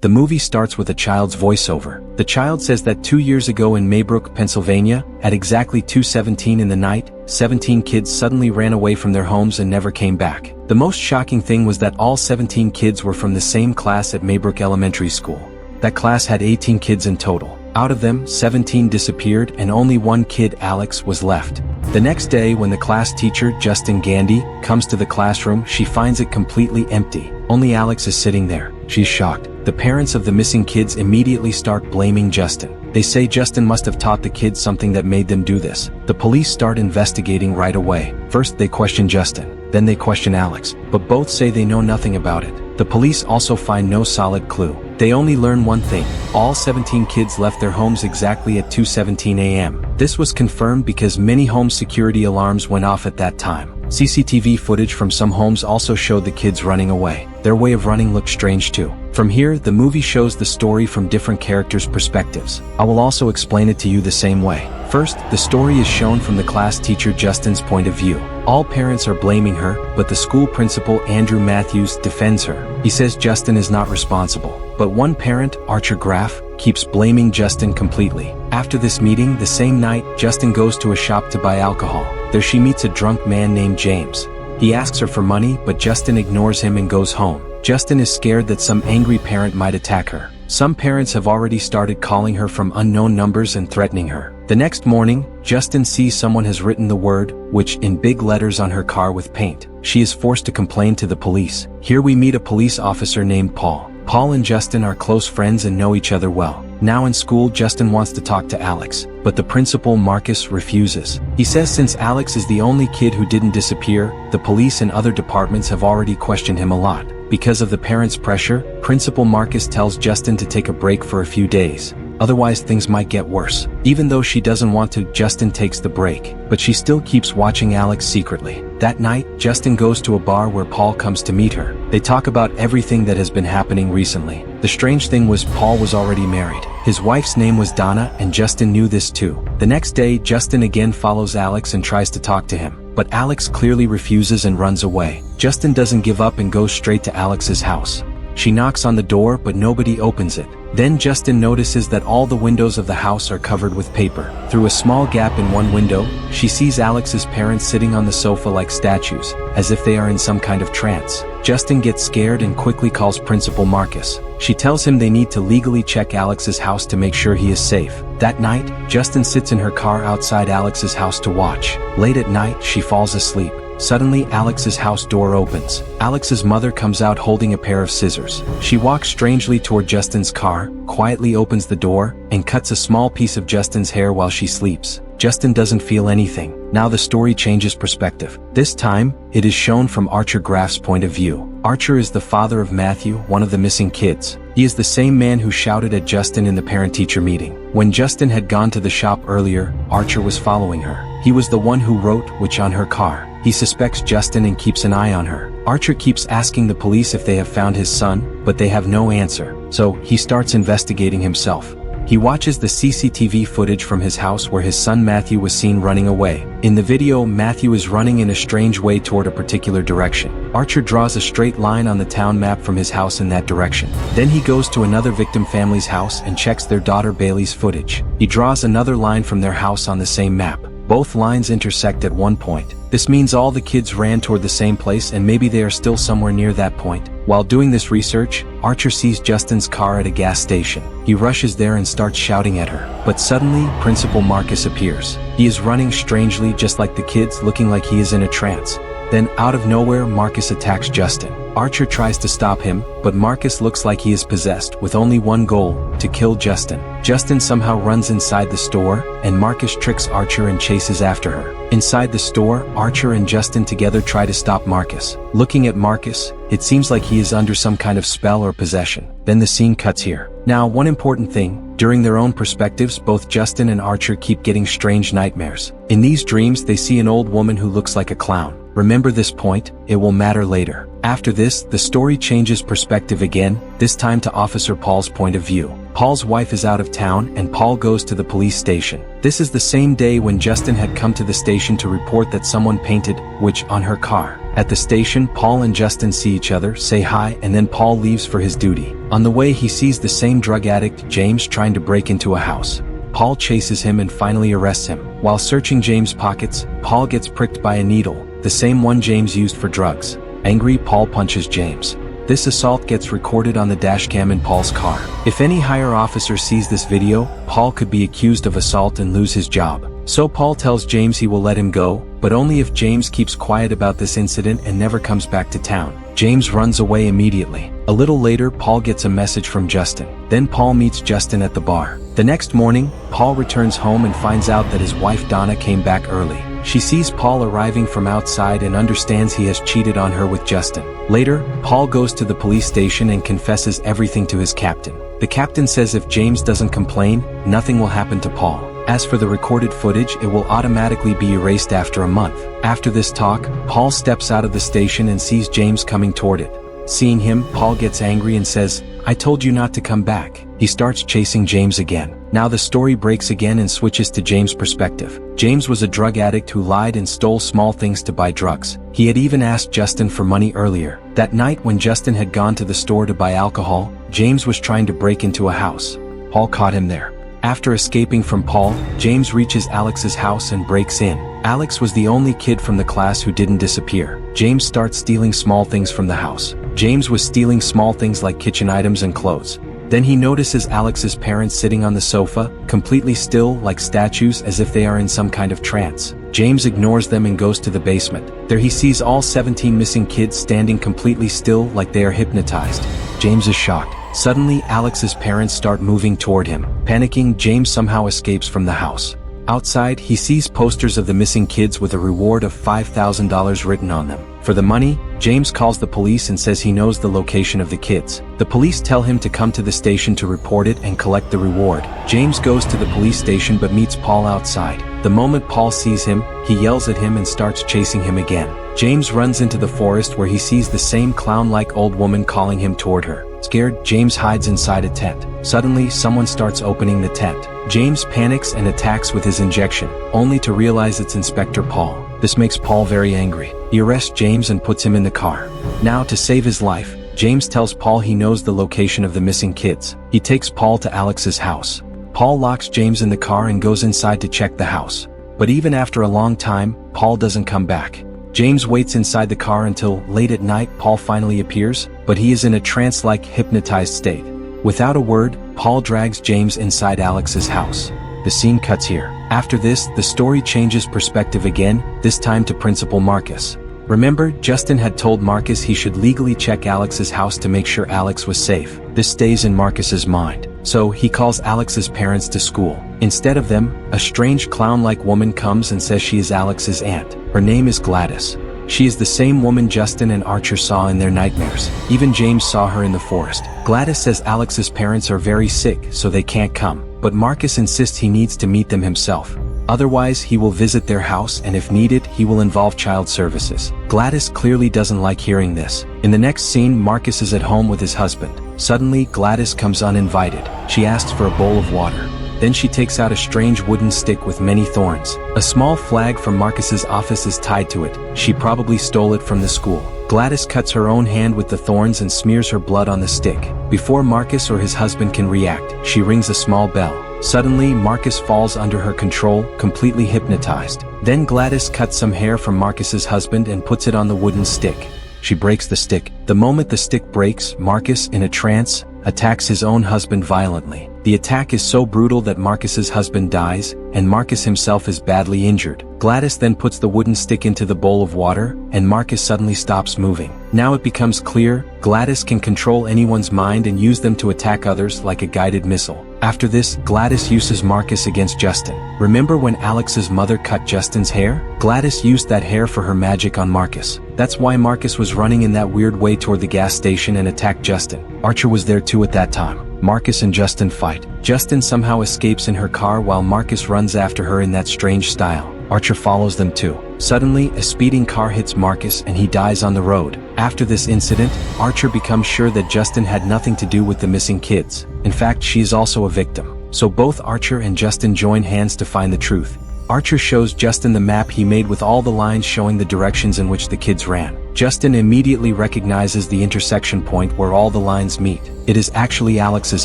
The movie starts with a child's voiceover. The child says that 2 years ago in Maybrook, Pennsylvania, at exactly 2:17 in the night, 17 kids suddenly ran away from their homes and never came back. The most shocking thing was that all 17 kids were from the same class at Maybrook Elementary School. That class had 18 kids in total. Out of them, 17 disappeared and only one kid, Alex, was left. The next day, when the class teacher, Justin Gandy, comes to the classroom, she finds it completely empty. Only Alex is sitting there. She's shocked. The parents of the missing kids immediately start blaming Justin. They say Justin must have taught the kids something that made them do this. The police start investigating right away. First, they question Justin. Then they question Alex, but both say they know nothing about it. The police also find no solid clue. They only learn one thing. All 17 kids left their homes exactly at 2:17 a.m. This was confirmed because many home security alarms went off at that time. CCTV footage from some homes also showed the kids running away. Their way of running looked strange too. From here, the movie shows the story from different characters' perspectives. I will also explain it to you the same way. First, the story is shown from the class teacher Justin's point of view. All parents are blaming her, but the school principal Andrew Matthews defends her. He says Justin is not responsible. But one parent, Archer Graff, keeps blaming Justin completely. After this meeting, the same night, Justin goes to a shop to buy alcohol. There she meets a drunk man named James. He asks her for money, but Justin ignores him and goes home. Justin is scared that some angry parent might attack her. Some parents have already started calling her from unknown numbers and threatening her. The next morning, Justin sees someone has written the word "witch" in big letters on her car with paint. She is forced to complain to the police. Here we meet a police officer named Paul. Paul and Justin are close friends and know each other well. Now in school, Justin wants to talk to Alex, but the principal, Marcus, refuses. He says since Alex is the only kid who didn't disappear, the police and other departments have already questioned him a lot. Because of the parents' pressure, Principal Marcus tells Justin to take a break for a few days. Otherwise things might get worse. Even though she doesn't want to, Justin takes the break, but she still keeps watching Alex secretly. That night, Justin goes to a bar where Paul comes to meet her. They talk about everything that has been happening recently. The strange thing was Paul was already married. His wife's name was Donna, and Justin knew this too. The next day, Justin again follows Alex and tries to talk to him, but Alex clearly refuses and runs away. Justin doesn't give up and goes straight to Alex's house. She knocks on the door, but nobody opens it. Then Justin notices that all the windows of the house are covered with paper. Through a small gap in one window, she sees Alex's parents sitting on the sofa like statues, as if they are in some kind of trance. Justin gets scared and quickly calls Principal Marcus. She tells him they need to legally check Alex's house to make sure he is safe. That night, Justin sits in her car outside Alex's house to watch. Late at night, she falls asleep. Suddenly, Alex's house door opens. Alex's mother comes out holding a pair of scissors. She walks strangely toward Justin's car, quietly opens the door, and cuts a small piece of Justin's hair while she sleeps. Justin doesn't feel anything. Now the story changes perspective. This time, it is shown from Archer Graff's point of view. Archer is the father of Matthew, one of the missing kids. He is the same man who shouted at Justin in the parent-teacher meeting. When Justin had gone to the shop earlier, Archer was following her. He was the one who wrote "witch" on her car. He suspects Justin and keeps an eye on her. Archer keeps asking the police if they have found his son, but they have no answer. So, he starts investigating himself. He watches the CCTV footage from his house where his son Matthew was seen running away. In the video, Matthew is running in a strange way toward a particular direction. Archer draws a straight line on the town map from his house in that direction. Then he goes to another victim family's house and checks their daughter Bailey's footage. He draws another line from their house on the same map. Both lines intersect at one point. This means all the kids ran toward the same place and maybe they are still somewhere near that point. While doing this research, Archer sees Justin's car at a gas station. He rushes there and starts shouting at her. But suddenly, Principal Marcus appears. He is running strangely just like the kids, looking like he is in a trance. Then, out of nowhere, Marcus attacks Justin. Archer tries to stop him, but Marcus looks like he is possessed, with only one goal, to kill Justin. Justin somehow runs inside the store, and Marcus tricks Archer and chases after her. Inside the store, Archer and Justin together try to stop Marcus. Looking at Marcus, it seems like he is under some kind of spell or possession. Then the scene cuts here. Now, one important thing, during their own perspectives, both Justin and Archer keep getting strange nightmares. In these dreams, they see an old woman who looks like a clown. Remember this point, it will matter later. After this, the story changes perspective again, this time to Officer Paul's point of view. Paul's wife is out of town and Paul goes to the police station. This is the same day when Justin had come to the station to report that someone painted "witch" on her car. At the station, Paul and Justin see each other, say hi, and then Paul leaves for his duty. On the way, he sees the same drug addict, James, trying to break into a house. Paul chases him and finally arrests him. While searching James' pockets, Paul gets pricked by a needle, the same one James used for drugs. Angry, Paul punches James. This assault gets recorded on the dashcam in Paul's car. If any higher officer sees this video, Paul could be accused of assault and lose his job. So Paul tells James he will let him go, but only if James keeps quiet about this incident and never comes back to town. James runs away immediately. A little later, Paul gets a message from Justin. Then Paul meets Justin at the bar. The next morning, Paul returns home and finds out that his wife Donna came back early. She sees Paul arriving from outside and understands he has cheated on her with Justin. Later, Paul goes to the police station and confesses everything to his captain. The captain says if James doesn't complain, nothing will happen to Paul. As for the recorded footage, it will automatically be erased after a month. After this talk, Paul steps out of the station and sees James coming toward it. Seeing him, Paul gets angry and says, "I told you not to come back." He starts chasing James again. Now the story breaks again and switches to James' perspective. James was a drug addict who lied and stole small things to buy drugs. He had even asked Justin for money earlier. That night when Justin had gone to the store to buy alcohol, James was trying to break into a house. Paul caught him there. After escaping from Paul, James reaches Alex's house and breaks in. Alex was the only kid from the class who didn't disappear. James starts stealing small things from the house. James was stealing small things like kitchen items and clothes. Then he notices Alex's parents sitting on the sofa, completely still like statues as if they are in some kind of trance. James ignores them and goes to the basement. There he sees all 17 missing kids standing completely still like they are hypnotized. James is shocked. Suddenly, Alex's parents start moving toward him. Panicking, James somehow escapes from the house. Outside, he sees posters of the missing kids with a reward of $5,000 written on them. For the money, James calls the police and says he knows the location of the kids. The police tell him to come to the station to report it and collect the reward. James goes to the police station but meets Paul outside. The moment Paul sees him, he yells at him and starts chasing him again. James runs into the forest where he sees the same clown-like old woman calling him toward her. Scared, James hides inside a tent. Suddenly, someone starts opening the tent. James panics and attacks with his injection, only to realize it's Inspector Paul. This makes Paul very angry. He arrests James and puts him in the car. Now, to save his life, James tells Paul he knows the location of the missing kids. He takes Paul to Alex's house. Paul locks James in the car and goes inside to check the house. But even after a long time, Paul doesn't come back. James waits inside the car until, late at night, Paul finally appears, but he is in a trance-like hypnotized state. Without a word, Paul drags James inside Alex's house. The scene cuts here. After this, the story changes perspective again, this time to Principal Marcus. Remember, Justin had told Marcus he should legally check Alex's house to make sure Alex was safe. This stays in Marcus's mind. So, he calls Alex's parents to school. Instead of them, a strange clown-like woman comes and says she is Alex's aunt. Her name is Gladys. She is the same woman Justin and Archer saw in their nightmares. Even James saw her in the forest. Gladys says Alex's parents are very sick, so they can't come. But Marcus insists he needs to meet them himself. Otherwise, he will visit their house and if needed, he will involve child services. Gladys clearly doesn't like hearing this. In the next scene, Marcus is at home with his husband. Suddenly, Gladys comes uninvited. She asks for a bowl of water. Then she takes out a strange wooden stick with many thorns. A small flag from Marcus's office is tied to it. She probably stole it from the school. Gladys cuts her own hand with the thorns and smears her blood on the stick. Before Marcus or his husband can react, she rings a small bell. Suddenly, Marcus falls under her control, completely hypnotized. Then Gladys cuts some hair from Marcus's husband and puts it on the wooden stick. She breaks the stick. The moment the stick breaks, Marcus, in a trance, attacks his own husband violently. The attack is so brutal that Marcus's husband dies, and Marcus himself is badly injured. Gladys then puts the wooden stick into the bowl of water, and Marcus suddenly stops moving. Now it becomes clear, Gladys can control anyone's mind and use them to attack others like a guided missile. After this, Gladys uses Marcus against Justin. Remember when Alex's mother cut Justin's hair? Gladys used that hair for her magic on Marcus. That's why Marcus was running in that weird way toward the gas station and attacked Justin. Archer was there too at that time. Marcus and Justin fight. Justin somehow escapes in her car while Marcus runs after her in that strange style. Archer follows them too. Suddenly, a speeding car hits Marcus and he dies on the road. After this incident, Archer becomes sure that Justin had nothing to do with the missing kids. In fact, she is also a victim. So both Archer and Justin join hands to find the truth. Archer shows Justin the map he made with all the lines showing the directions in which the kids ran. Justin immediately recognizes the intersection point where all the lines meet. It is actually Alex's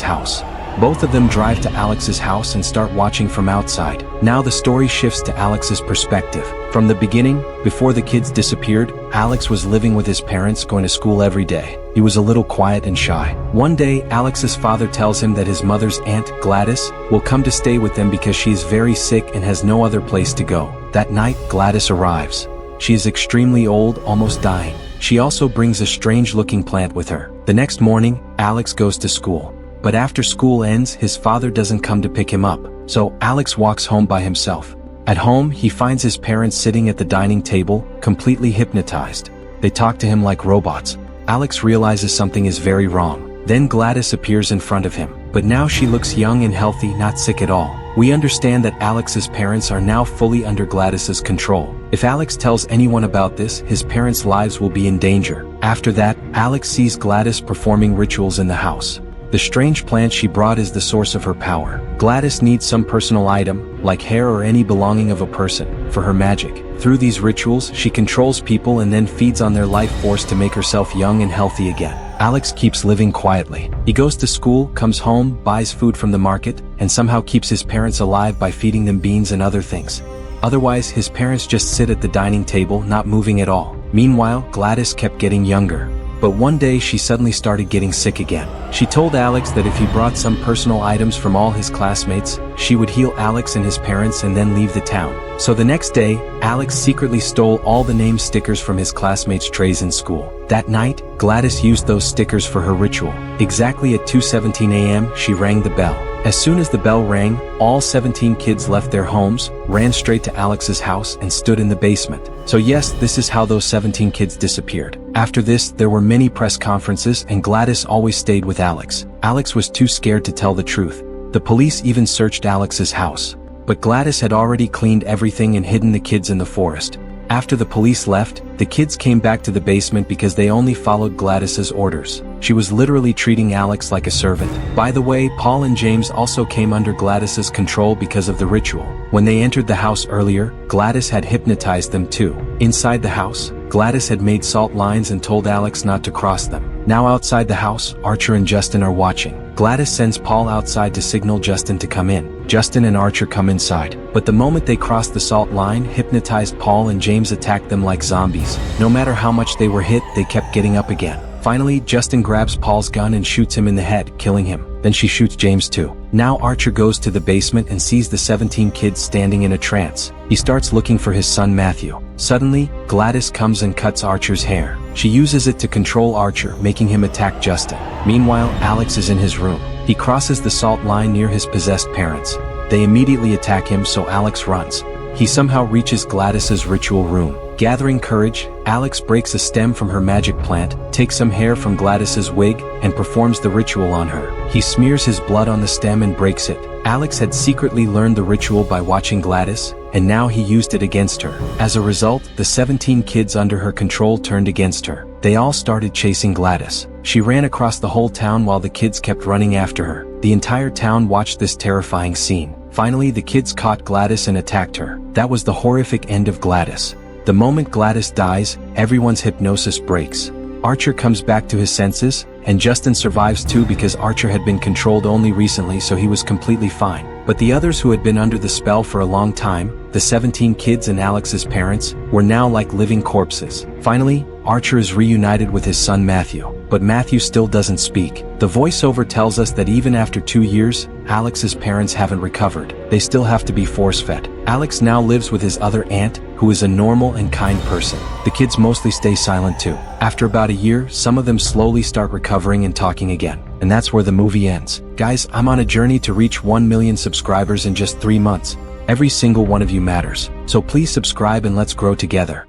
house. Both of them drive to Alex's house and start watching from outside. Now the story shifts to Alex's perspective. From the beginning, before the kids disappeared, Alex was living with his parents, going to school every day. He was a little quiet and shy. One day, Alex's father tells him that his mother's aunt, Gladys, will come to stay with them because she is very sick and has no other place to go. That night, Gladys arrives. She is extremely old, almost dying. She also brings a strange-looking plant with her. The next morning, Alex goes to school. But after school ends, his father doesn't come to pick him up, so Alex walks home by himself. At home, he finds his parents sitting at the dining table, completely hypnotized. They talk to him like robots. Alex realizes something is very wrong. Then Gladys appears in front of him, but now she looks young and healthy, not sick at all. We understand that Alex's parents are now fully under Gladys's control. If Alex tells anyone about this, his parents' lives will be in danger. After that, Alex sees Gladys performing rituals in the house. The strange plant she brought is the source of her power. Gladys needs some personal item, like hair or any belonging of a person, for her magic. Through these rituals, she controls people and then feeds on their life force to make herself young and healthy again. Alex keeps living quietly. He goes to school, comes home, buys food from the market, and somehow keeps his parents alive by feeding them beans and other things. Otherwise, his parents just sit at the dining table, not moving at all. Meanwhile, Gladys kept getting younger. But one day she suddenly started getting sick again. She told Alex that if he brought some personal items from all his classmates, she would heal Alex and his parents and then leave the town. So the next day, Alex secretly stole all the name stickers from his classmates' trays in school. That night, Gladys used those stickers for her ritual. Exactly at 2:17 a.m., she rang the bell. As soon as the bell rang, all 17 kids left their homes, ran straight to Alex's house and stood in the basement. So yes, this is how those 17 kids disappeared. After this, there were many press conferences and Gladys always stayed with Alex. Alex was too scared to tell the truth. The police even searched Alex's house. But Gladys had already cleaned everything and hidden the kids in the forest. After the police left, the kids came back to the basement because they only followed Gladys's orders. She was literally treating Alex like a servant. By the way, Paul and James also came under Gladys's control because of the ritual. When they entered the house earlier, Gladys had hypnotized them too. Inside the house, Gladys had made salt lines and told Alex not to cross them. Now outside the house, Archer and Justin are watching. Gladys sends Paul outside to signal Justin to come in. Justin and Archer come inside. But the moment they crossed the salt line, hypnotized Paul and James attacked them like zombies. No matter how much they were hit, they kept getting up again. Finally, Justin grabs Paul's gun and shoots him in the head, killing him. Then she shoots James too. Now Archer goes to the basement and sees the 17 kids standing in a trance. He starts looking for his son Matthew. Suddenly, Gladys comes and cuts Archer's hair. She uses it to control Archer, making him attack Justin. Meanwhile, Alex is in his room. He crosses the salt line near his possessed parents. They immediately attack him, so Alex runs. He somehow reaches Gladys's ritual room. Gathering courage, Alex breaks a stem from her magic plant, takes some hair from Gladys's wig, and performs the ritual on her. He smears his blood on the stem and breaks it. Alex had secretly learned the ritual by watching Gladys, and now he used it against her. As a result, the 17 kids under her control turned against her. They all started chasing Gladys. She ran across the whole town while the kids kept running after her. The entire town watched this terrifying scene. Finally, the kids caught Gladys and attacked her. That was the horrific end of Gladys. The moment Gladys dies, everyone's hypnosis breaks. Archer comes back to his senses, and Justin survives too because Archer had been controlled only recently, so he was completely fine. But the others who had been under the spell for a long time, the 17 kids and Alex's parents, were now like living corpses. Finally, Archer is reunited with his son Matthew, but Matthew still doesn't speak. The voiceover tells us that even after 2 years, Alex's parents haven't recovered. They still have to be force-fed. Alex now lives with his other aunt, who is a normal and kind person. The kids mostly stay silent too. After about a year, some of them slowly start recovering and talking again. And that's where the movie ends. Guys, I'm on a journey to reach 1 million subscribers in just 3 months. Every single one of you matters. So please subscribe and let's grow together.